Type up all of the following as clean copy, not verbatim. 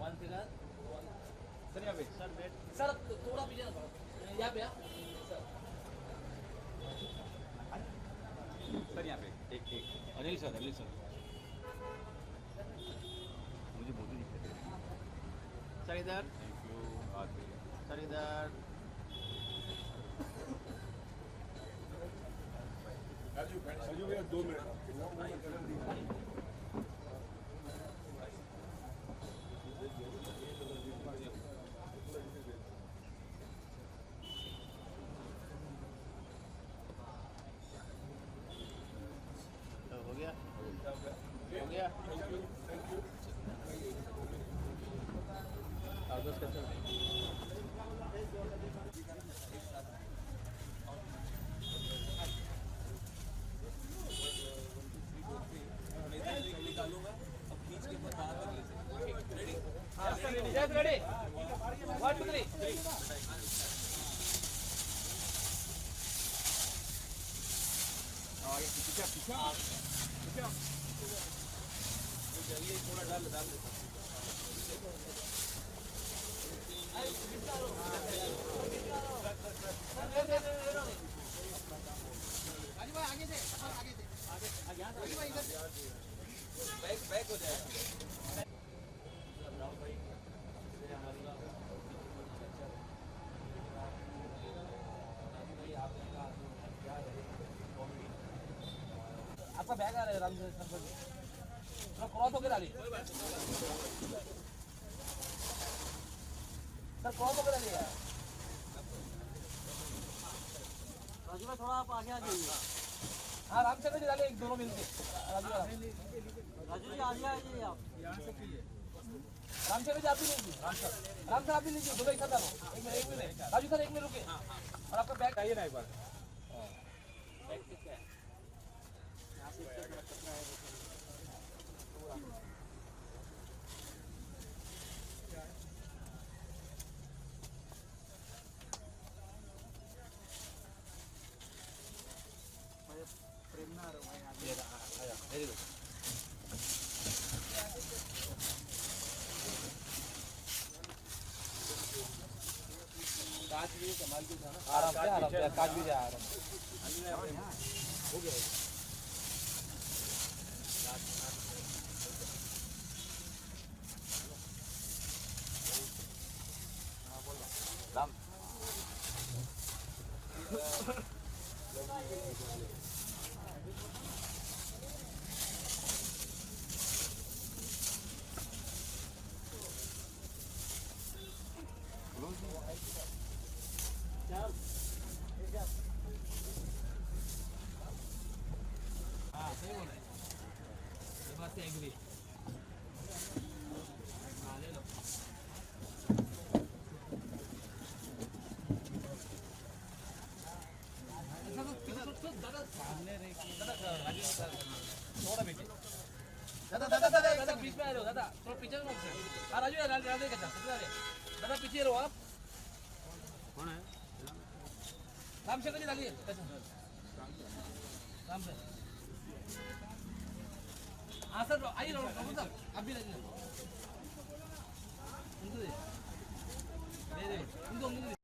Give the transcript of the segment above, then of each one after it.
Sir यहाँ पे sir थोड़ा पीछे यहाँ पे सर यहाँ पे एक अनिल सर मुझे बहुत दिक्कत है सर इधर थैंक यू सर इधर राजू भैया 2 मिनट हो गया आगस्ट कैसे निकालूंगा अब खींच के बता अगले से रेडी हां रेडी 1 2 3 आगे पीछे जल्दी थोड़ा डाल देता आगे से बैक हो जाए आपका बैग आ रहा है राम सर क्रॉस होकर डालिए सर क्रॉस होकर डालिए राजू भाई थोड़ा आप आगे आ जाइए हाँ राम सर जी डालिए एक दोनों मिलके राजू जी आगे आ जाइए आप यहाँ से कीजिए राम सर जी आप भी लीजिए राम सर आप भी लीजिए दोनों एक साथ डालो एक मिनट राजू सर 1 मिनट रुके और आपका बैग आइए ना एक बार बैग किसका है काज भी संभाल के जाना आराम से काज भी जाए आराम हो गया राम हाँ सही बोल रहे ये बात से एग्री हाँ ले लो थोड़ा पीछे दादा बीच में आ रहे हो दादा थोड़ा पीछे हाँ राजू दादा पीछे रहो आप कौन है राम शंकर जी डालिए राम सर हाँ सर आइए सर आप भी डालिए उनको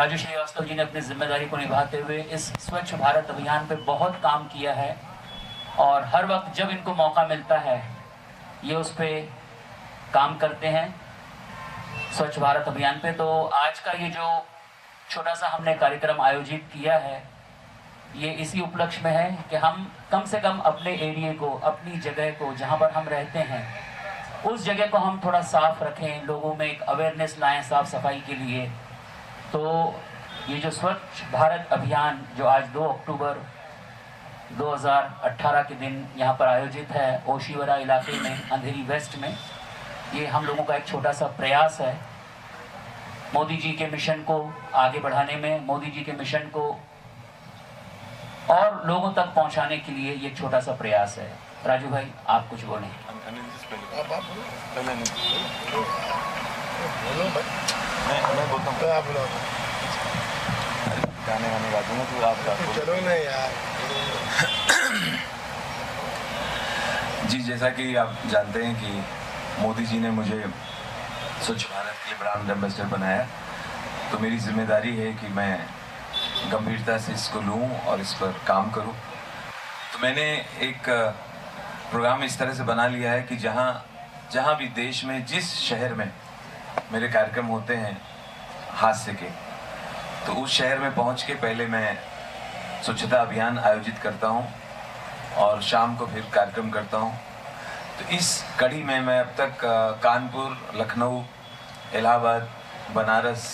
राजू श्रीवास्तव जी ने अपनी जिम्मेदारी को निभाते हुए इस स्वच्छ भारत अभियान पे बहुत काम किया है और हर वक्त जब इनको मौका मिलता है ये उस पर काम करते हैं स्वच्छ भारत अभियान पे। तो आज का ये जो छोटा सा हमने कार्यक्रम आयोजित किया है ये इसी उपलक्ष्य में है कि हम कम से कम अपने एरिया को, अपनी जगह को, जहाँ पर हम रहते हैं उस जगह को हम थोड़ा साफ रखें, लोगों में एक अवेयरनेस लाएं साफ सफाई के लिए। तो ये जो स्वच्छ भारत अभियान जो आज 2 अक्टूबर 2018 के दिन यहाँ पर आयोजित है ओशीवरा इलाके में, अंधेरी वेस्ट में, ये हम लोगों का एक छोटा सा प्रयास है मोदी जी के मिशन को आगे बढ़ाने में, मोदी जी के मिशन को और लोगों तक पहुंचाने के लिए ये छोटा सा प्रयास है। राजू भाई आप कुछ बोलें। मैं बोलता हूँ, आप बोलो। गाने वाने गा दूंगा तो आप गा दो। चलो ना यार। जी, जैसा कि आप जानते हैं कि मोदी जी ने मुझे स्वच्छ भारत के लिए ब्रांड एम्बेसडर बनाया, तो मेरी जिम्मेदारी है कि मैं गंभीरता से इसको लूं और इस पर काम करूं। तो मैंने एक प्रोग्राम इस तरह से बना लिया है कि जहां भी देश में, जिस शहर में मेरे कार्यक्रम होते हैं हास्य के, तो उस शहर में पहुंच के पहले मैं स्वच्छता अभियान आयोजित करता हूं और शाम को फिर कार्यक्रम करता हूं। तो इस कड़ी में मैं अब तक कानपुर, लखनऊ, इलाहाबाद, बनारस,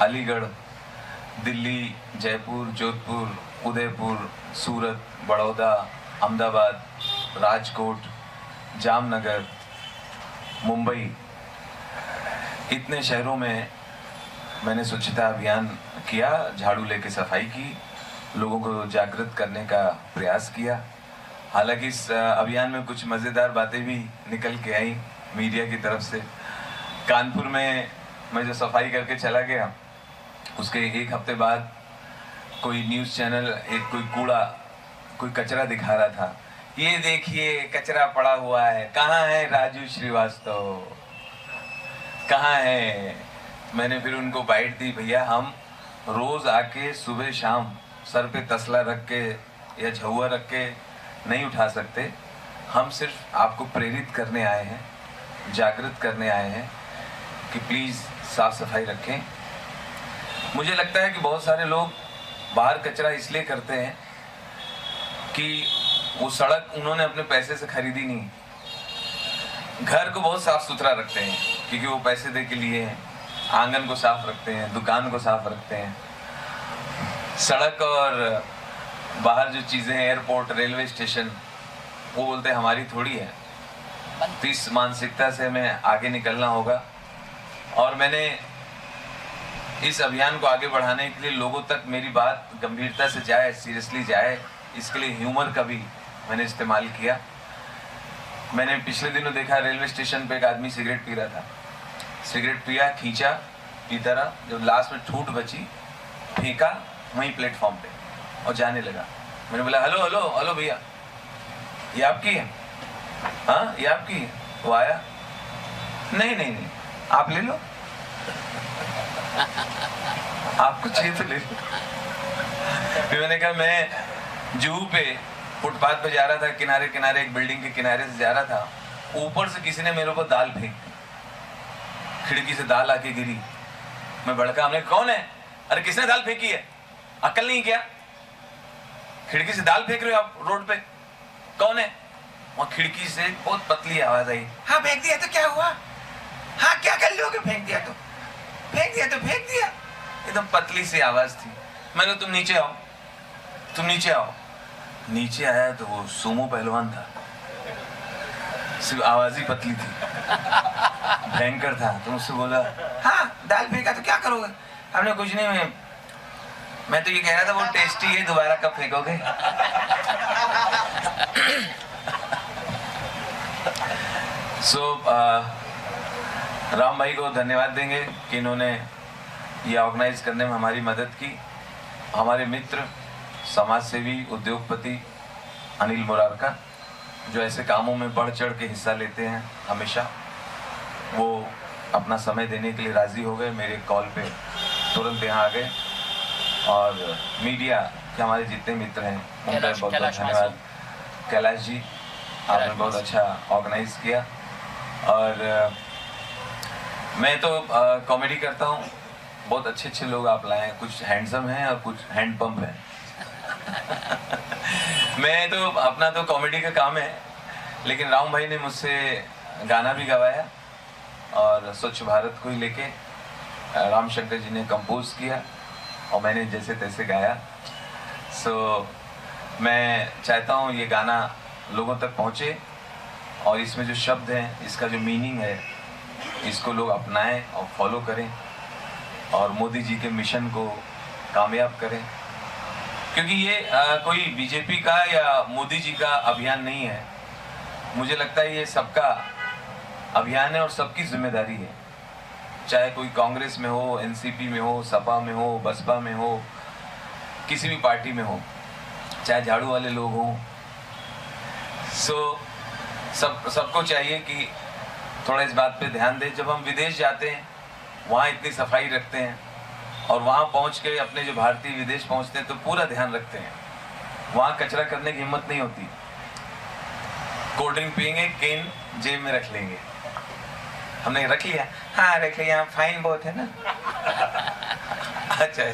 अलीगढ़, दिल्ली, जयपुर, जोधपुर, उदयपुर, सूरत, बड़ौदा, अहमदाबाद, राजकोट, जामनगर, मुंबई, इतने शहरों में मैंने स्वच्छता अभियान किया, झाड़ू लेके सफाई की, लोगों को जागृत करने का प्रयास किया। हालांकि इस अभियान में कुछ मज़ेदार बातें भी निकल के आई मीडिया की तरफ से। कानपुर में मैं जो सफाई करके चला गया, उसके एक हफ्ते बाद कोई न्यूज़ चैनल कोई कचरा दिखा रहा था। ये देखिए कचरा पड़ा हुआ है, कहाँ है राजू श्रीवास्तव, कहाँ है? मैंने फिर उनको बाइट दी, भैया हम रोज आके सुबह शाम सर पे तसला रख के या झुआ रख के नहीं उठा सकते, हम सिर्फ आपको प्रेरित करने आए हैं, जागृत करने आए हैं कि प्लीज़ साफ सफाई रखें। मुझे लगता है कि बहुत सारे लोग बाहर कचरा इसलिए करते हैं कि वो सड़क उन्होंने अपने पैसे से खरीदी नहीं, घर को बहुत साफ सुथरा रखते हैं क्योंकि वो पैसे दे के लिए हैं, आंगन को साफ रखते हैं, दुकान को साफ रखते हैं। सड़क और बाहर जो चीज़ें हैं, एयरपोर्ट, रेलवे स्टेशन, वो बोलते हैं हमारी थोड़ी है। तो इस मानसिकता से हमें आगे निकलना होगा और मैंने इस अभियान को आगे बढ़ाने के लिए लोगों तक मेरी बात गंभीरता से जाए, सीरियसली जाए, इसके लिए ह्यूमर का भी मैंने इस्तेमाल किया। मैंने पिछले दिनों देखा रेलवे स्टेशन पे एक आदमी सिगरेट पी रहा था, सिगरेट पिया, खींचा, पीता रहा, जब लास्ट में ठूठ बची फेंका वहीं प्लेटफॉर्म पे और जाने लगा। मैंने बोला हेलो हेलो हेलो भैया, ये आपकी है? हाँ ये आपकी है। वो आया, नहीं नहीं नहीं आप ले लो, आपको चाहिए तो ले लो। फिर मैंने कहा मैं जूहू पे फुटपाथ पे जा रहा था, किनारे किनारे एक बिल्डिंग के किनारे से जा रहा था, ऊपर से किसी ने मेरे ऊपर दाल फेंक, खिड़की से दाल आके गिरी। मैं भड़का, हमने कौन है? अरे किसने दाल फेंकी है, अक्ल नहीं क्या? खिड़की से दाल फेंक रहे हो आप रोड पे, कौन है? वहां खिड़की से बहुत पतली आवाज आई, हाँ फेंक दिया तो क्या हुआ, हाँ क्या कर लोगे, फेंक दिया तो फेंक दिया तो फेंक दिया। एकदम पतली सी आवाज थी। मैंने तुम नीचे आओ, तुम नीचे आओ। नीचे आया तो वो सुमो पहलवान था, सिर्फ आवाज ही पतली थी, भयंकर था। तो मुझसे बोला हाँ दाल फेंका तो क्या करोगे? हमने कुछ नहीं, मैं तो ये कह रहा था वो टेस्टी है, दोबारा कब फेंकोगे? राम भाई को धन्यवाद देंगे कि इन्होंने ये ऑर्गेनाइज करने में हमारी मदद की। हमारे मित्र समाज सेवी उद्योगपति अनिल मुरारका, जो ऐसे कामों में बढ़ चढ़ के हिस्सा लेते हैं हमेशा, वो अपना समय देने के लिए राजी हो गए, मेरे कॉल पे तुरंत यहाँ आ गए। और मीडिया के हमारे जितने मित्र हैं उनका बहुत बहुत धन्यवाद। कैलाश जी, आपने बहुत अच्छा ऑर्गेनाइज किया। और मैं तो कॉमेडी करता हूँ, बहुत अच्छे अच्छे लोग आप लाए हैं, कुछ हैंडसम हैं और कुछ हैंड पंप हैं। मैं तो अपना तो कॉमेडी का काम है, लेकिन राम भाई ने मुझसे गाना भी गवाया और स्वच्छ भारत को ही लेके राम शंकर जी ने कंपोज किया और मैंने जैसे तैसे गाया। मैं चाहता हूँ ये गाना लोगों तक पहुँचे और इसमें जो शब्द हैं, इसका जो मीनिंग है, इसको लोग अपनाएं और फॉलो करें और मोदी जी के मिशन को कामयाब करें। क्योंकि ये कोई बीजेपी का या मोदी जी का अभियान नहीं है, मुझे लगता है ये सबका अभियान है और सबकी जिम्मेदारी है। चाहे कोई कांग्रेस में हो, एनसीपी में हो, सपा में हो, बसपा में हो, किसी भी पार्टी में हो, चाहे झाड़ू वाले लोग हों। सबको चाहिए कि थोड़ा इस बात पे ध्यान दें। जब हम विदेश जाते हैं, वहाँ इतनी सफाई रखते हैं और वहाँ पहुँच के अपने जो भारतीय विदेश पहुँचते हैं तो पूरा ध्यान रखते हैं। वहाँ कचरा करने की हिम्मत नहीं होती। कोल्ड ड्रिंक पियेंगे, केन जेब में रख लेंगे। हमने रख लिया, हाँ रख लिया, फाइन बहुत है ना। अच्छा,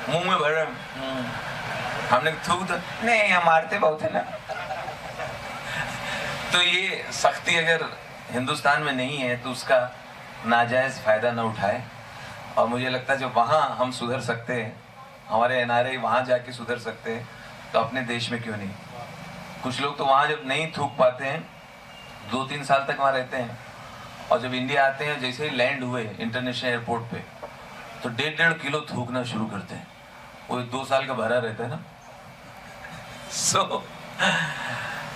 मुंह में भर हमने थूक दो, नहीं हम मारते बहुत है ना। तो ये सख्ती अगर हिंदुस्तान में नहीं है तो उसका नाजायज फायदा न उठाए। और मुझे लगता है जब वहाँ हम सुधर सकते हैं, हमारे एनआरआई वहाँ जाके सुधर सकते हैं, तो अपने देश में क्यों नहीं। कुछ लोग तो वहाँ जब नहीं थूक पाते हैं, 2-3 साल तक वहाँ रहते हैं और जब इंडिया आते हैं, जैसे ही लैंड हुए इंटरनेशनल एयरपोर्ट पे, तो 1.5 किलो थूकना शुरू करते हैं। वो 2 साल का भरा रहता है ना।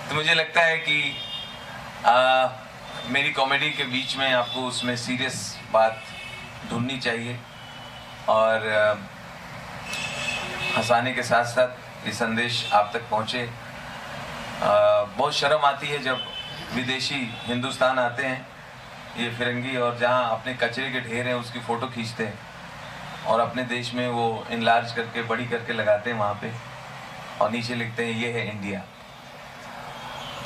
तो मुझे लगता है कि मेरी कॉमेडी के बीच में आपको उसमें सीरियस बात ढूंढनी चाहिए और हंसाने के साथ साथ ये संदेश आप तक पहुँचे। बहुत शर्म आती है जब विदेशी हिंदुस्तान आते हैं, ये फिरंगी, और जहाँ अपने कचरे के ढेर हैं उसकी फ़ोटो खींचते हैं और अपने देश में वो इनलार्ज करके बड़ी करके लगाते हैं वहाँ पे और नीचे लिखते हैं ये है इंडिया।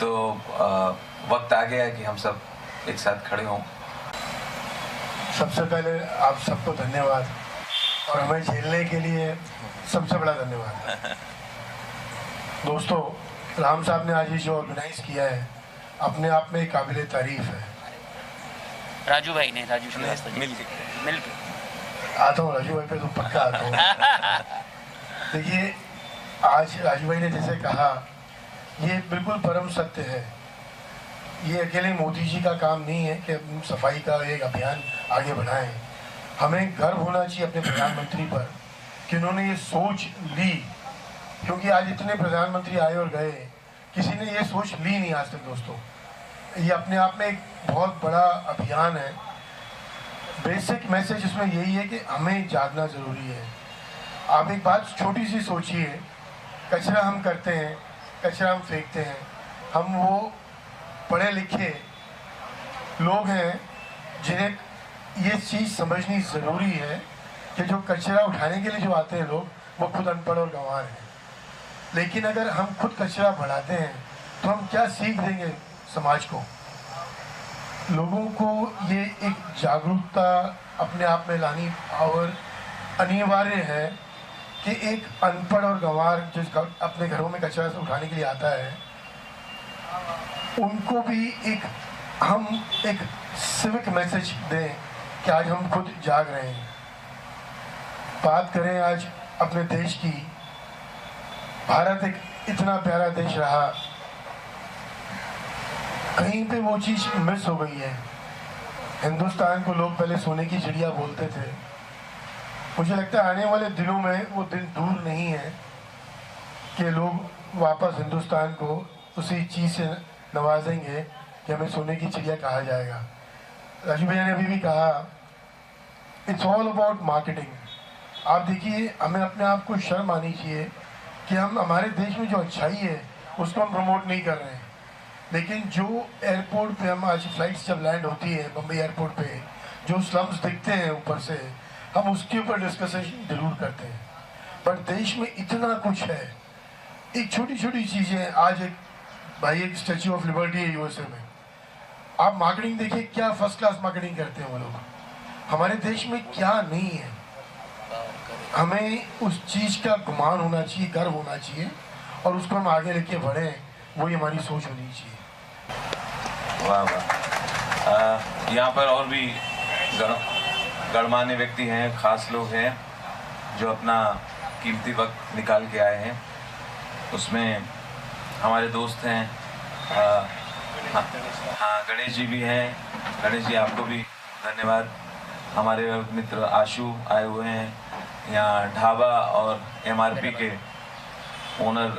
तो वक्त आ गया है कि हम सब एक साथ खड़े हों। सबसे पहले आप सबको धन्यवाद और हमें झेलने के लिए सबसे बड़ा धन्यवाद। दोस्तों, राम साहब ने आज ये जो ऑर्गेनाइज किया है अपने आप में काबिल तारीफ है। राजू भाई ने, राजू मिल आता हूँ राजू भाई पे तो पक्का आता हूँ। देखिए, आज राजू भाई ने जैसे कहा, ये बिल्कुल परम सत्य है। ये अकेले मोदी जी का काम नहीं है कि हम सफाई का एक अभियान आगे बढ़ाएं। हमें गर्व होना चाहिए अपने प्रधानमंत्री पर कि उन्होंने ये सोच ली, क्योंकि आज इतने प्रधानमंत्री आए और गए, किसी ने ये सोच ली नहीं आज तक। दोस्तों, ये अपने आप में एक बहुत बड़ा अभियान है। बेसिक मैसेज इसमें यही है कि हमें जागना ज़रूरी है। आप एक बात छोटी सी सोचिए, कचरा हम करते हैं, कचरा हम फेंकते हैं, हम वो पढ़े लिखे लोग हैं जिन्हें ये चीज़ समझनी ज़रूरी है कि जो कचरा उठाने के लिए जो आते हैं लोग, वो खुद अनपढ़ और गंवार हैं। लेकिन अगर हम खुद कचरा बढ़ाते हैं तो हम क्या सीख देंगे समाज को। लोगों को ये एक जागरूकता अपने आप में लानी और अनिवार्य है कि एक अनपढ़ और गंवार जो अपने घरों में कचरा से उठाने के लिए आता है, उनको भी हम एक सिविक मैसेज दें कि आज हम खुद जाग रहे हैं। बात करें आज अपने देश की, भारत एक इतना प्यारा देश रहा, कहीं पे वो चीज़ मिस हो गई है। हिंदुस्तान को लोग पहले सोने की चिड़िया बोलते थे। मुझे लगता है आने वाले दिनों में वो दिन दूर नहीं है कि लोग वापस हिंदुस्तान को उसी चीज़ से नवाजेंगे कि हमें सोने की चिड़िया कहा जाएगा। राजू भैया ने अभी भी कहा, इट्स ऑल अबाउट मार्केटिंग। आप देखिए, हमें अपने आप को शर्म आनी चाहिए कि हम हमारे देश में जो अच्छाई है उसको हम प्रमोट नहीं कर रहे हैं। लेकिन जो एयरपोर्ट पे हम आज फ्लाइट्स जब लैंड होती है, बम्बई एयरपोर्ट पे जो स्लम्स दिखते हैं ऊपर से, हम उसके ऊपर डिस्कशन जरूर करते हैं, पर देश में इतना कुछ है, एक छोटी छोटी चीजें। आज एक भाई एक स्टैच्यू ऑफ लिबर्टी है यूएसए में, आप मार्केटिंग देखिए, क्या फर्स्ट क्लास मार्केटिंग करते हैं वो लोग। हमारे देश में क्या नहीं है, हमें उस चीज का गुमान होना चाहिए, गर्व होना चाहिए, और उसको हम आगे लेके बढ़े, वही हमारी सोच होनी चाहिए। वाह वाह। यहाँ पर और भी गणमान्य व्यक्ति हैं, खास लोग हैं जो अपना कीमती वक्त निकाल के आए हैं। उसमें हमारे दोस्त हैं, हाँ गणेश जी भी हैं। गणेश जी आपको भी धन्यवाद। हमारे मित्र आशु आए हुए हैं, यहाँ ढाबा और एमआरपी के ओनर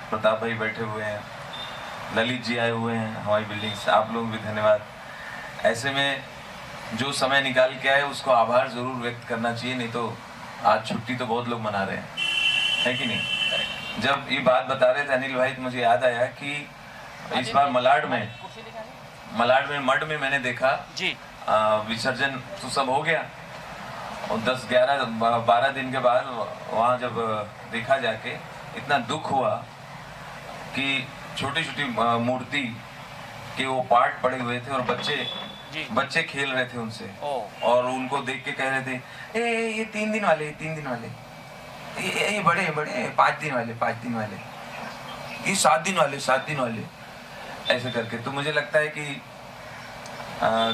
प्रताप भाई बैठे हुए हैं, ललित जी आए हुए हैं हमारी बिल्डिंग से, आप लोग भी धन्यवाद। ऐसे में जो समय निकाल के आए उसको आभार ज़रूर व्यक्त करना चाहिए, नहीं तो आज छुट्टी तो बहुत लोग मना रहे हैं, है कि नहीं। जब ये बात बता रहे थे अनिल भाई तो मुझे याद आया कि इस बार मलाड में मड में मैंने देखा जी विसर्जन तो सब हो गया, और 10-11-12 दिन के बाद वहाँ जब देखा जाके इतना दुख हुआ कि छोटी छोटी मूर्ति के वो पार्ट पड़े हुए थे और बच्चे खेल रहे थे उनसे, और उनको देख के कह रहे थे ये 3 दिन वाले, ये बड़े 5 दिन वाले, ये 7 दिन वाले ऐसे करके। तो मुझे लगता है कि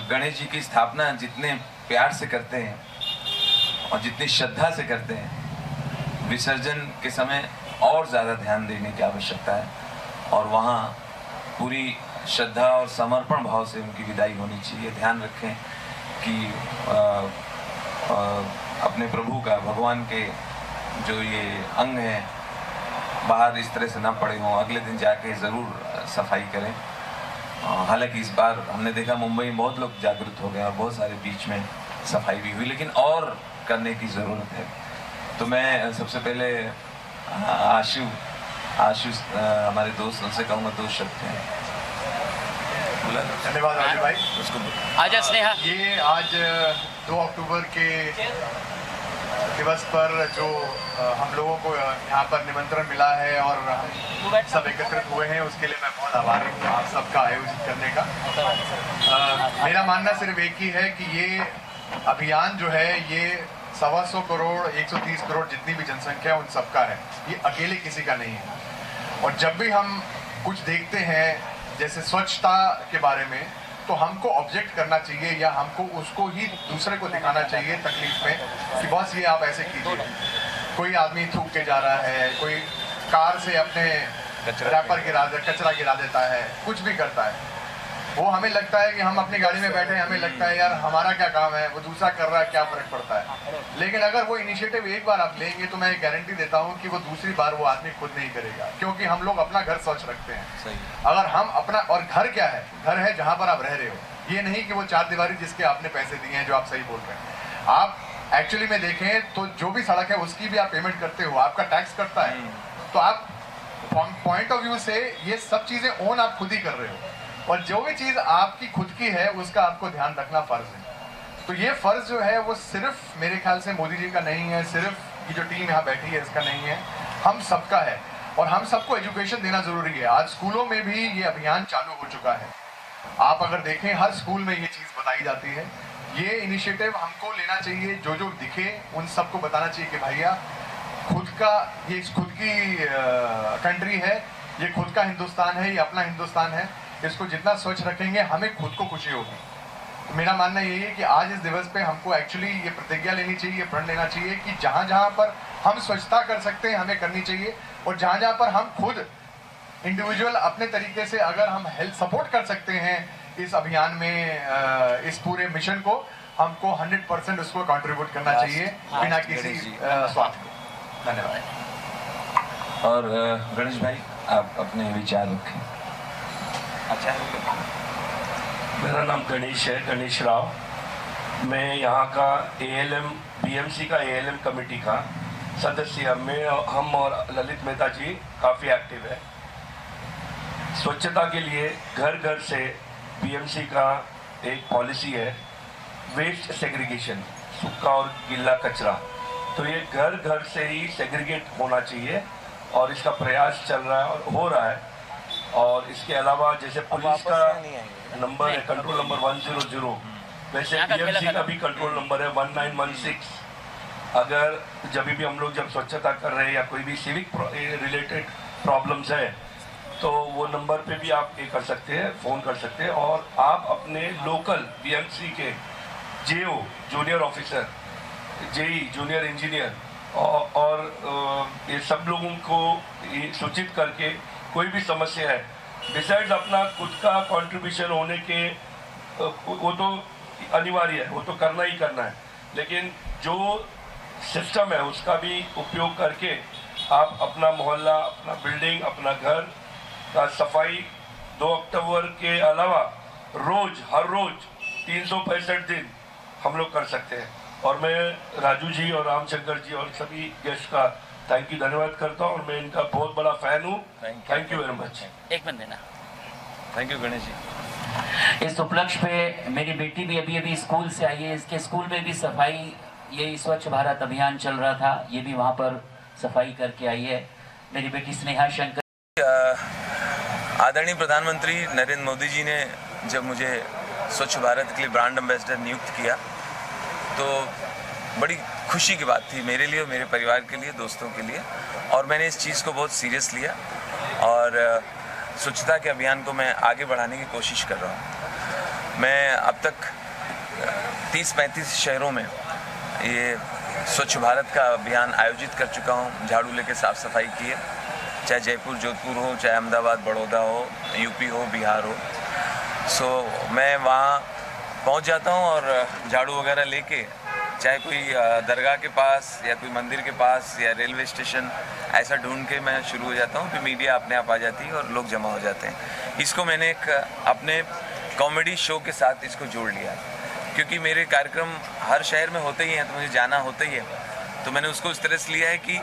गणेश जी की स्थापना जितने प्यार से करते हैं और जितनी श्रद्धा से करते हैं, विसर्जन के समय और ज़्यादा ध्यान देने की आवश्यकता है, और वहाँ पूरी श्रद्धा और समर्पण भाव से उनकी विदाई होनी चाहिए। ध्यान रखें कि अपने प्रभु का, भगवान के जो ये अंग हैं बाहर इस तरह से ना पड़े हों, अगले दिन जाके ज़रूर सफाई करें। हालांकि इस बार हमने देखा मुंबई में बहुत लोग जागरूक हो गए और बहुत सारे बीच में सफाई भी हुई, लेकिन और करने की ज़रूरत है। तो मैं सबसे पहले आशु हमारे दोस्त, उनसे कहूँगा 2 शब्द हैं। धन्यवाद राजू भाई। उसको आजा स्नेहा। ये आज 2 अक्टूबर के दिवस पर जो हम लोगों को यहाँ पर निमंत्रण मिला है और हम सब एकत्रित हुए हैं, उसके लिए मैं बहुत आभारी हूँ आप सबका आयोजित करने का। मेरा मानना सिर्फ एक ही है कि ये अभियान जो है ये 125 करोड़ 130 करोड़ जितनी भी जनसंख्या है उन सबका है, ये अकेले किसी का नहीं है। और जब भी हम कुछ देखते हैं जैसे स्वच्छता के बारे में, तो हमको ऑब्जेक्ट करना चाहिए या हमको उसको ही दूसरे को दिखाना चाहिए तकलीफ में कि बस ये आप ऐसे कीजिए। कोई आदमी थूक के जा रहा है, कोई कार से अपने कचरा गिरा देता है, कुछ भी करता है, वो हमें लगता है कि हम अपनी गाड़ी में बैठे हैं, हमें लगता है यार हमारा क्या काम है, वो दूसरा कर रहा है, क्या फर्क पड़ता है। लेकिन अगर वो इनिशिएटिव एक बार आप लेंगे तो मैं गारंटी देता हूँ कि वो दूसरी बार वो आदमी खुद नहीं करेगा, क्योंकि हम लोग अपना घर स्वच्छ रखते हैं। सही। अगर हम अपना, और घर क्या है, घर है जहाँ पर आप रह रहे हो, ये नहीं कि वो 4 दीवारी जिसके आपने पैसे दिए हैं, जो आप सही बोल रहे हैं। आप एक्चुअली में देखें तो जो भी सड़क है उसकी भी आप पेमेंट करते हो, आपका टैक्स कटता है, तो आप पॉइंट ऑफ व्यू से ये सब चीजें ओन आप खुद ही कर रहे हो, और जो भी चीज आपकी खुद की है उसका आपको ध्यान रखना फर्ज है। तो ये फर्ज जो है वो सिर्फ मेरे ख्याल से मोदी जी का नहीं है, सिर्फ ये जो टीम यहाँ बैठी है इसका नहीं है, हम सबका है। और हम सबको एजुकेशन देना जरूरी है। आज स्कूलों में भी ये अभियान चालू हो चुका है, आप अगर देखें हर स्कूल में ये चीज बताई जाती है। ये इनिशिएटिव हमको लेना चाहिए, जो जो दिखे उन सबको बताना चाहिए कि भैया खुद का, ये खुद की कंट्री है, ये खुद का हिंदुस्तान है, ये अपना हिंदुस्तान है, इसको जितना स्वच्छ रखेंगे हमें खुद को खुशी होगी। तो मेरा मानना यही है कि आज इस दिवस पे हमको एक्चुअली ये प्रतिज्ञा लेनी चाहिए, ये प्रण लेना चाहिए कि जहाँ जहाँ पर हम स्वच्छता कर सकते हैं हमें करनी चाहिए, और जहाँ जहाँ पर हम खुद इंडिविजुअल अपने तरीके से अगर हम हेल्थ सपोर्ट कर सकते हैं इस अभियान में, इस पूरे मिशन को, हमको 100% उसको कंट्रीब्यूट करना चाहिए बिना किसी स्वार्थ को। धन्यवाद। और गणेश भाई आप अपने विचार रखें। अच्छा, मेरा नाम गणेश है, गणेश राव। मैं यहाँ का ALM BMC का ALM कमेटी का सदस्य। हम और ललित मेहता जी काफ़ी एक्टिव है स्वच्छता के लिए। घर घर से BMC का एक पॉलिसी है वेस्ट सेग्रीगेशन। सूखा और गीला कचरा। तो ये घर घर से ही सेग्रीगेट होना चाहिए और इसका प्रयास चल रहा है और हो रहा है। और इसके अलावा जैसे पुलिस का नंबर है कंट्रोल नंबर 100, वैसे बीएमसी का भी कंट्रोल नंबर है 1916। अगर जब भी हम लोग जब स्वच्छता कर रहे हैं या कोई भी सिविक रिलेटेड प्रॉब्लम्स है तो वो नंबर पे भी आप ये कर सकते हैं, फ़ोन कर सकते हैं। और आप अपने लोकल बीएमसी के JO junior officer, JE junior engineer और ये सब लोगों को ये सूचित करके कोई भी समस्या है, डिसाइड अपना खुद का कंट्रीब्यूशन होने के वो तो अनिवार्य है, वो तो करना ही करना है, लेकिन जो सिस्टम है उसका भी उपयोग करके आप अपना मोहल्ला, अपना बिल्डिंग, अपना घर का सफाई 2 अक्टूबर के अलावा हर रोज 365 दिन हम लोग कर सकते हैं। और मैं राजू जी और रामशंकर जी और सभी गेस्ट का थैंक यू धन्यवाद करता हूँ और मैं इनका बहुत बड़ा फैन हूँ। Thank you very much. एक मिनट देना। Thank you Ganesh ji. इस उपलक्ष्य पे मेरी बेटी भी अभी स्कूल से आई है। इसके स्कूल में भी सफाई, ये स्वच्छ भारत अभियान चल रहा था, ये भी वहाँ पर सफाई करके आई है मेरी बेटी स्नेहा शंकर। आदरणीय प्रधानमंत्री नरेंद्र मोदी जी ने जब मुझे स्वच्छ भारत के लिए ब्रांड एम्बेसडर नियुक्त किया तो बड़ी खुशी की बात थी मेरे लिए और मेरे परिवार के लिए, दोस्तों के लिए, और मैंने इस चीज़ को बहुत सीरियस लिया और स्वच्छता के अभियान को मैं आगे बढ़ाने की कोशिश कर रहा हूँ। मैं अब तक 30-35 शहरों में ये स्वच्छ भारत का अभियान आयोजित कर चुका हूँ। झाड़ू लेके साफ़ सफाई की है, चाहे जयपुर, जोधपुर हो, चाहे अहमदाबाद, बड़ौदा हो, यूपी हो, बिहार हो। सो मैं वहाँ पहुँच जाता हूँ और झाड़ू वगैरह लेके, चाहे कोई दरगाह के पास या कोई मंदिर के पास या रेलवे स्टेशन, ऐसा ढूंढ के मैं शुरू हो जाता हूँ। फिर मीडिया अपने आप आ जाती है और लोग जमा हो जाते हैं। इसको मैंने एक अपने कॉमेडी शो के साथ इसको जोड़ लिया, क्योंकि मेरे कार्यक्रम हर शहर में होते ही हैं तो मुझे जाना होता ही है। तो मैंने उसको इस तरह से लिया है कि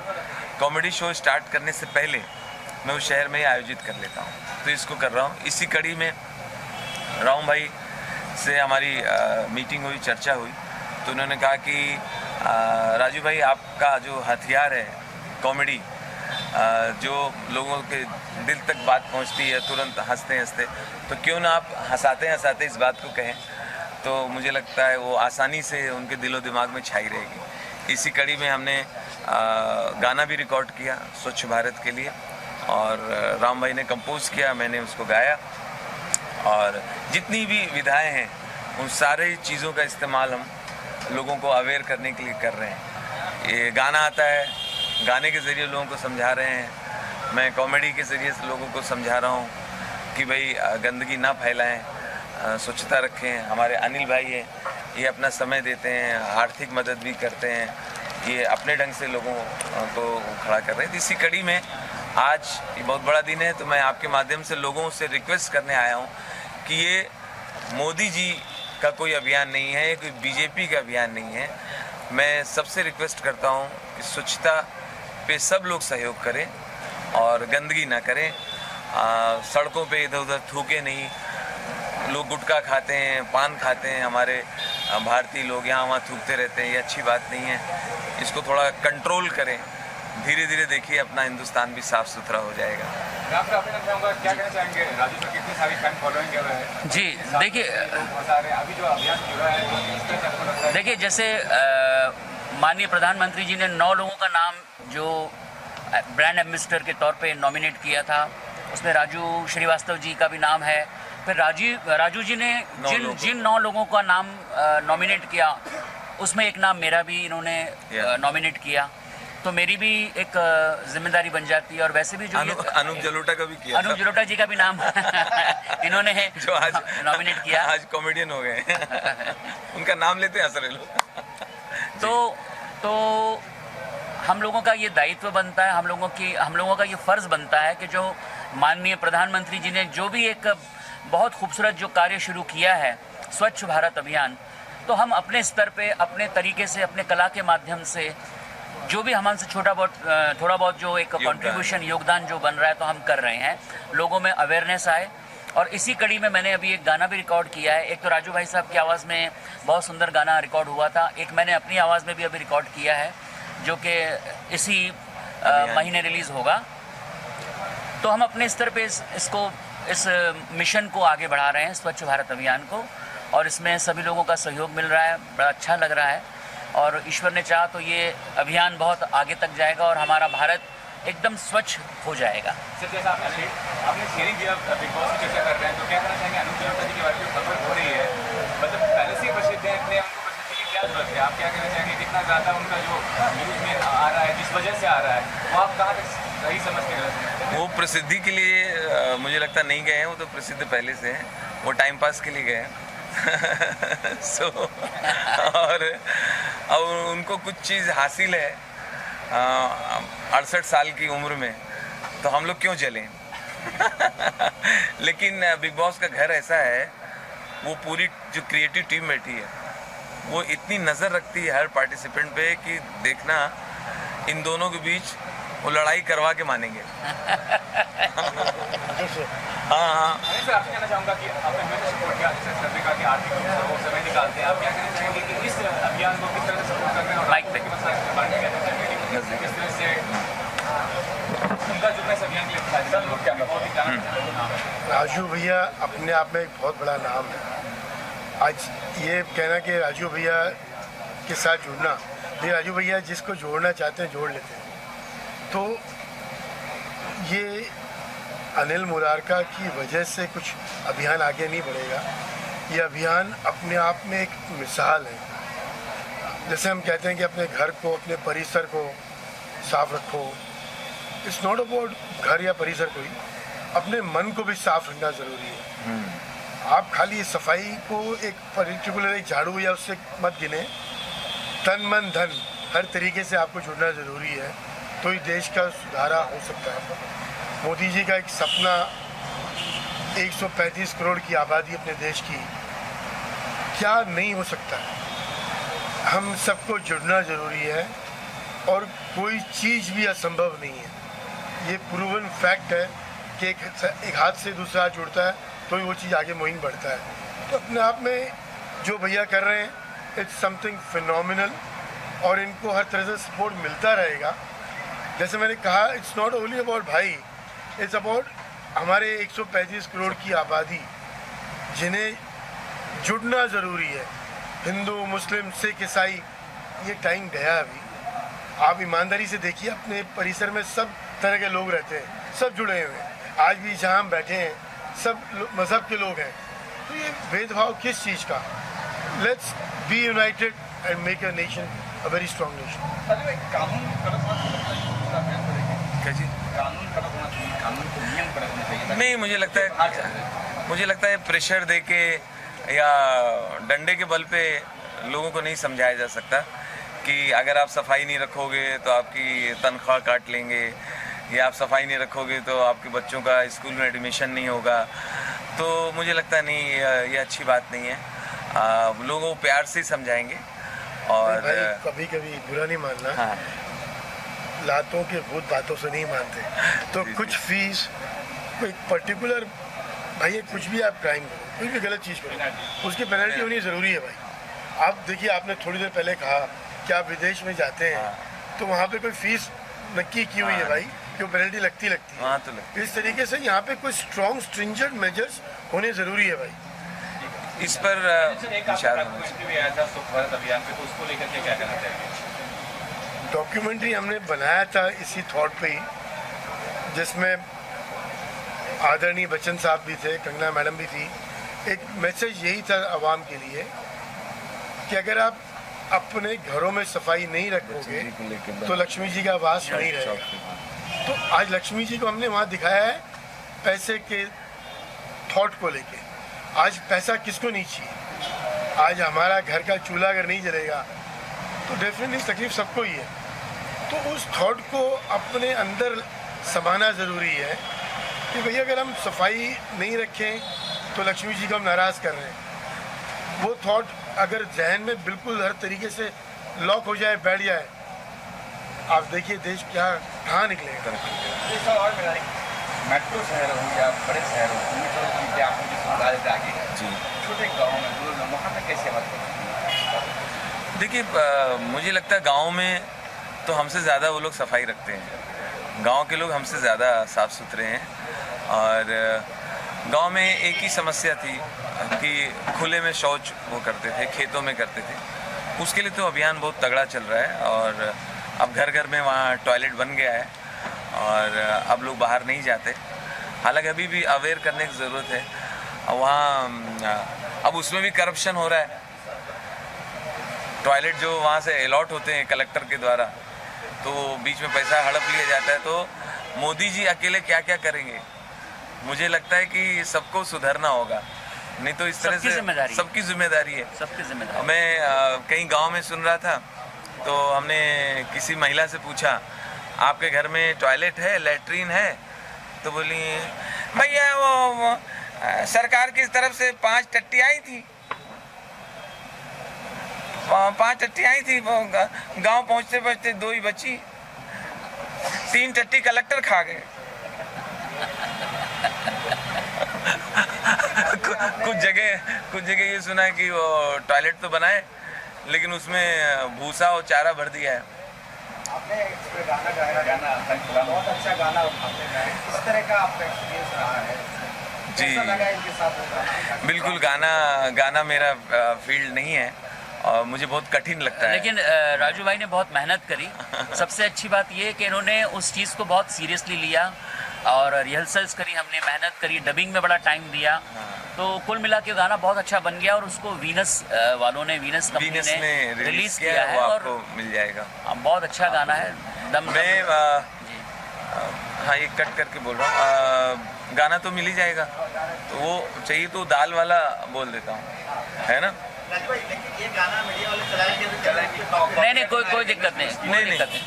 कॉमेडी शो स्टार्ट करने से पहले मैं उस शहर में ही आयोजित कर लेता हूँ। तो इसको कर रहा हूँ। इसी कड़ी में राम भाई से हमारी मीटिंग हुई, चर्चा हुई, तो उन्होंने कहा कि राजू भाई आपका जो हथियार है कॉमेडी, जो लोगों के दिल तक बात पहुंचती है तुरंत हंसते हंसते, तो क्यों ना आप हंसाते हंसाते इस बात को कहें, तो मुझे लगता है वो आसानी से उनके दिलो दिमाग में छाई रहेगी। इसी कड़ी में हमने गाना भी रिकॉर्ड किया स्वच्छ भारत के लिए और राम भाई ने कंपोज किया, मैंने उसको गाया और जितनी भी विधाएं हैं उन सारे चीज़ों का इस्तेमाल हम लोगों को अवेयर करने के लिए कर रहे हैं। ये गाना आता है, गाने के ज़रिए लोगों को समझा रहे हैं, मैं कॉमेडी के ज़रिए से लोगों को समझा रहा हूँ कि भाई गंदगी ना फैलाएं, स्वच्छता रखें। हमारे अनिल भाई हैं, ये अपना समय देते हैं, आर्थिक मदद भी करते हैं, ये अपने ढंग से लोगों को खड़ा कर रहे हैं। इसी कड़ी में आज ये बहुत बड़ा दिन है, तो मैं आपके माध्यम से लोगों से रिक्वेस्ट करने आया हूँ कि ये मोदी जी का कोई अभियान नहीं है, ये कोई बीजेपी का अभियान नहीं है। मैं सबसे रिक्वेस्ट करता हूँ कि स्वच्छता पे सब लोग सहयोग करें और गंदगी ना करें, सड़कों पे इधर उधर थूके नहीं। लोग गुटखा खाते हैं, पान खाते हैं, हमारे भारतीय लोग यहाँ वहाँ थूकते रहते हैं, ये अच्छी बात नहीं है। इसको थोड़ा कंट्रोल करें, धीरे धीरे देखिए अपना हिंदुस्तान भी साफ सुथरा हो जाएगा। मैं आपसे अभी चाहूँगा, क्या कहना चाहेंगे राजू सर, कितनी सारी फैन फॉलोइंग है? जी देखिए, अभी जो अभियान जुड़ा है तो इस तरह से आपको लगता है? देखिए जैसे माननीय प्रधानमंत्री जी ने 9 लोगों का नाम जो ब्रांड एम्बेसडर के तौर पे नॉमिनेट किया था, उसमें राजू श्रीवास्तव जी का भी नाम है। फिर राजू जी ने जिन 9 लोगों का नाम नॉमिनेट किया उसमें एक नाम मेरा भी इन्होंने नॉमिनेट किया, तो मेरी भी एक जिम्मेदारी बन जाती है। और वैसे भी जो अनूप जलोटा का भी किया, अनूप जलोटा जी का भी नाम इन्होंने जो आज नॉमिनेट किया, आज कॉमेडियन हो गए उनका नाम लेते हैं असर लोग। तो हम लोगों का ये दायित्व बनता है, हम लोगों का ये फर्ज बनता है कि जो माननीय प्रधानमंत्री जी ने जो भी एक बहुत खूबसूरत जो कार्य शुरू किया है स्वच्छ भारत अभियान, तो हम अपने स्तर पे, अपने तरीके से, अपने कला के माध्यम से जो भी हमसे थोड़ा बहुत जो एक कंट्रीब्यूशन, योगदान जो बन रहा है, तो हम कर रहे हैं। लोगों में अवेयरनेस आए और इसी कड़ी में मैंने अभी एक गाना भी रिकॉर्ड किया है। एक तो राजू भाई साहब की आवाज़ में बहुत सुंदर गाना रिकॉर्ड हुआ था, एक मैंने अपनी आवाज़ में भी अभी रिकॉर्ड किया है जो कि इसी महीने रिलीज़ होगा। तो हम अपने स्तर पे इस मिशन को आगे बढ़ा रहे हैं, स्वच्छ भारत अभियान को, और इसमें सभी लोगों का सहयोग मिल रहा है, बड़ा अच्छा लग रहा है। और ईश्वर ने चाहा तो ये अभियान बहुत आगे तक जाएगा और हमारा भारत एकदम स्वच्छ हो जाएगा। सर, जैसा आपने शेयरिंग किया, बिग बॉस की चर्चा कर रहे हैं, तो क्या कहना चाहेंगे अनुज जलोटा जी के बारे में खबर हो रही है, मतलब पहले से ही प्रसिद्ध है, इतने उनको प्रसिद्धि की क्या जरूरत है? आप क्या कहना चाहेंगे, कितना ज़्यादा उनका जो न्यूज़ में आ रहा है, जिस वजह से आ रहा है, वो आप कहाँ तक सही समझते हैं? वो प्रसिद्धि के लिए मुझे लगता नहीं गए हैं, वो तो प्रसिद्ध पहले से हैं, वो टाइम पास के लिए गए हैं। सो और उनको कुछ चीज़ हासिल है 68 साल की उम्र में, तो हम लोग क्यों जलें? लेकिन बिग बॉस का घर ऐसा है, वो पूरी जो क्रिएटिव टीम बैठी है वो इतनी नज़र रखती है हर पार्टिसिपेंट पे कि देखना इन दोनों के बीच वो लड़ाई करवा के मानेंगे। हाँ। सर, आपसे कहना चाहूँगा कि आपने हमें सपोर्ट किया, जैसे सर्वे का कि आर्थिक रूप से वो समय निकालते हैं, आप क्या कहना चाहेंगे कि इस अभियान को किस तरह से सपोर्ट कर रहे हैं? और माइक पे बारे में कहना चाहेंगे कि किस तरह से उनका जो मैं इस अभियान के लिए फायदा लोग क्या बहुत ही जाना। राजू भैया अपने आप में एक बहुत बड़ा नाम है। आज ये कहना कि राजू भैया के साथ जुड़ना, ये राजू भैया जिसको जोड़ना चाहते हैं जोड़ लेते हैं। तो ये अनिल मुरारका की वजह से कुछ अभियान आगे नहीं बढ़ेगा। ये अभियान अपने आप में एक मिसाल है। जैसे हम कहते हैं कि अपने घर को, अपने परिसर को साफ रखो, इट्स नॉट अबाउट घर या परिसर को ही, अपने मन को भी साफ रखना ज़रूरी है। आप खाली सफाई को एक पर्टिकुलर एक झाड़ू या उससे मत गिने, तन मन धन हर तरीके से आपको जुड़ना ज़रूरी है, तो ही देश का सुधारा हो सकता है। मोदी जी का एक सपना 135 करोड़ की आबादी अपने देश की, क्या नहीं हो सकता है? हम सबको जुड़ना ज़रूरी है और कोई चीज़ भी असंभव नहीं है। ये प्रूवन फैक्ट है कि एक हाथ से दूसरा हाथ जुड़ता है तो ही वो चीज़ आगे मुहिम बढ़ता है। तो अपने आप में जो भैया कर रहे हैं, इट्स समथिंग फिनोमिनल, और इनको हर तरह से सपोर्ट मिलता रहेगा। जैसे मैंने कहा, इट्स नॉट ओनली अबाउट भाई, इट्स अबाउट हमारे 135 करोड़ की आबादी, जिन्हें जुड़ना ज़रूरी है। हिंदू, मुस्लिम, सिख, ईसाई, ये टाइम गया अभी। आप ईमानदारी से देखिए, अपने परिसर में सब तरह के लोग रहते हैं, सब जुड़े हुए हैं। आज भी जहाँ हम बैठे हैं सब मज़हब के लोग हैं, तो ये भेदभाव किस चीज़ का? Let's be united and make a nation a very strong nation. नहीं, मुझे लगता है प्रेशर देके या डंडे के बल पे लोगों को नहीं समझाया जा सकता कि अगर आप सफाई नहीं रखोगे तो आपकी तनख्वाह काट लेंगे, या आप सफाई नहीं रखोगे तो आपके बच्चों का स्कूल में एडमिशन नहीं होगा। तो मुझे लगता नहीं, ये अच्छी बात नहीं है। लोगों को प्यार से ही समझाएंगे। और कभी कभी बुरा नहीं मानना, हाँ, लातों के भूत बातों से नहीं मानते। तो कुछ फीस, कोई पर्टिकुलर भाई, कुछ भी आप क्राइम करो, कोई भी गलत चीज़ करो, उसकी पेनल्टी होनी ज़रूरी है भाई। आप देखिए, आपने थोड़ी देर पहले कहा कि आप विदेश में जाते हैं तो वहाँ पे कोई फीस नक्की की हुई है भाई, कि पेनल्टी लगती है। हाँ, तो लगती है। इस तरीके से यहाँ पे कोई स्ट्रॉन्ग स्ट्रिंजेंट मेजर्स होने ज़रूरी है भाई। इस पर विचार होना चाहिए। उसको लेकर के क्या कहना चाहिए? डॉक्यूमेंट्री हमने बनाया था इसी थॉट पे ही, जिसमें आदरणीय बच्चन साहब भी थे, कंगना मैडम भी थी। एक मैसेज यही था आवाम के लिए कि अगर आप अपने घरों में सफाई नहीं रखोगे तो लक्ष्मी जी का वास नहीं रहेगा। तो आज लक्ष्मी जी को हमने वहाँ दिखाया है पैसे के थॉट को लेके। आज पैसा किसको नहीं चाहिए? आज हमारा घर का चूल्हा अगर नहीं जलेगा तो डेफिनेटली तकलीफ सबको ही है। तो उस थॉट को अपने अंदर समाना ज़रूरी है कि भैया अगर हम सफाई नहीं रखें तो लक्ष्मी जी को हम नाराज़ कर रहे हैं। वो थॉट अगर जहन में बिल्कुल हर तरीके से लॉक हो जाए, बैठ जाए, आप देखिए देश कहाँ निकलेगा। मेट्रो शहर हो या बड़े शहर हो, कि आप मुझे सुविधा देते आगे जी छोटे गाँव में दूर वहाँ पे कैसे बात करते देखिए मुझे लगता है गांव में तो हमसे ज़्यादा वो लोग सफाई रखते हैं। गांव के लोग हमसे ज़्यादा साफ़ सुथरे हैं। और गांव में एक ही समस्या थी कि खुले में शौच वो करते थे, खेतों में करते थे। उसके लिए तो अभियान बहुत तगड़ा चल रहा है और अब घर घर में वहाँ टॉयलेट बन गया है और अब लोग बाहर नहीं जाते। हालांकि अभी भी अवेयर करने की ज़रूरत है। वहाँ अब उसमें भी करप्शन हो रहा है। टॉयलेट जो वहाँ से अलॉट होते हैं कलेक्टर के द्वारा, तो बीच में पैसा हड़प लिया जाता है। तो मोदी जी अकेले क्या क्या करेंगे? मुझे लगता है कि सबको सुधरना होगा, नहीं तो इस तरह से सबकी जिम्मेदारी है। सबकी जिम्मेदारी। मैं कहीं गांव में सुन रहा था, तो हमने किसी महिला से पूछा आपके घर में टॉयलेट है, लैट्रीन है? तो बोली भैया वो सरकार की तरफ से 5 टट्टी आई थी, 5 टट्टी आई थी, गांव पहुंचते पहुंचते 2 ही बची, 3 टट्टी कलेक्टर खा गए। कुछ जगह ये सुना है कि वो टॉयलेट तो बनाए लेकिन उसमें भूसा और चारा भर दिया है। आपने गाना गाया, बहुत अच्छा गाना आपने गाया, किस तरह का आपका एक्सपीरियंस रहा है? जी कैसा लगा इनके साथ वो गाना? बिल्कुल, गाना मेरा फील्ड नहीं है और मुझे बहुत कठिन लगता है। लेकिन राजू भाई ने बहुत मेहनत करी। सबसे अच्छी बात ये कि इन्होंने उस चीज़ को बहुत सीरियसली लिया और रिहर्सल्स करी, हमने मेहनत करी, डबिंग में बड़ा टाइम दिया। तो कुल मिला के गाना बहुत अच्छा बन गया और उसको वीनस वालों ने, वीनस कंपनी ने रिलीज किया है और आपको मिल जाएगा। बहुत अच्छा गाना है। मैं हाँ ये कट करके बोल रहा हूँ, गाना तो मिल ही जाएगा। तो वो चाहिए तो दाल वाला बोल देता हूँ, है ना? नहीं कोई दिक्कत नहीं,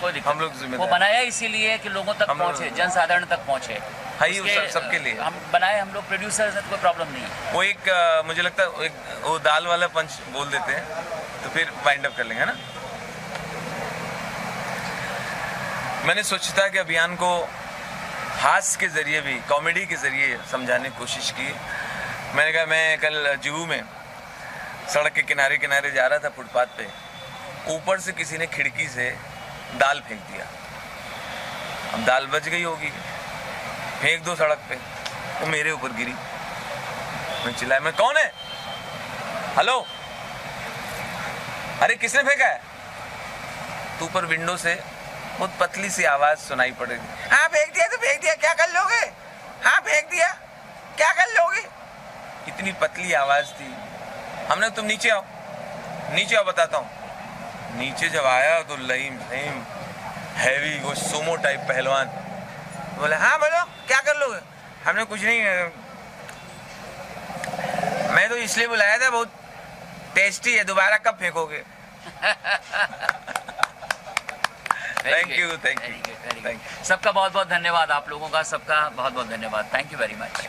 कोई दिक्कत हम लोग जिम्मेदार। वो बनाया इसीलिए कि लोगों तक पहुँचे, जनसाधारण तक पहुँचे। हाँ सबके लिए हम बनाए, हम लोग प्रोड्यूसर्स हैं, तो कोई प्रॉब्लम नहीं है। वो एक मुझे लगता है एक वो दाल वाला पंच बोल देते हैं तो फिर वाइंड अप कर लेंगे, है ना? मैंने स्वच्छता के अभियान को हास्य के जरिए भी, कॉमेडी के जरिए समझाने की कोशिश की। मैंने कहा मैं कल जुहू में सड़क के किनारे किनारे जा रहा था, फुटपाथ पे, ऊपर से किसी ने खिड़की से दाल फेंक दिया। अब दाल बच गई होगी, फेंक दो सड़क पे, वो मेरे ऊपर गिरी। मैं चिल्लाया, मैं कौन है? हेलो, अरे किसने फेंका है? तो ऊपर विंडो से बहुत पतली सी आवाज सुनाई पड़ रही, हाँ फेंक दिया तो फेंक दिया, क्या कर लोगे? हाँ फेंक दिया, क्या कर लोगे? इतनी पतली आवाज थी। हमने, तुम नीचे आओ बताता हूँ। नीचे जब आया तो लईम हैवी वो सुमो टाइप पहलवान बोले, हाँ बोलो क्या कर लोगे? हमने कुछ नहीं, मैं तो इसलिए बुलाया था, बहुत टेस्टी है, दोबारा कब फेंकोगे? Thank you. सबका बहुत बहुत धन्यवाद, आप लोगों का सबका बहुत बहुत धन्यवाद। Thank you very much.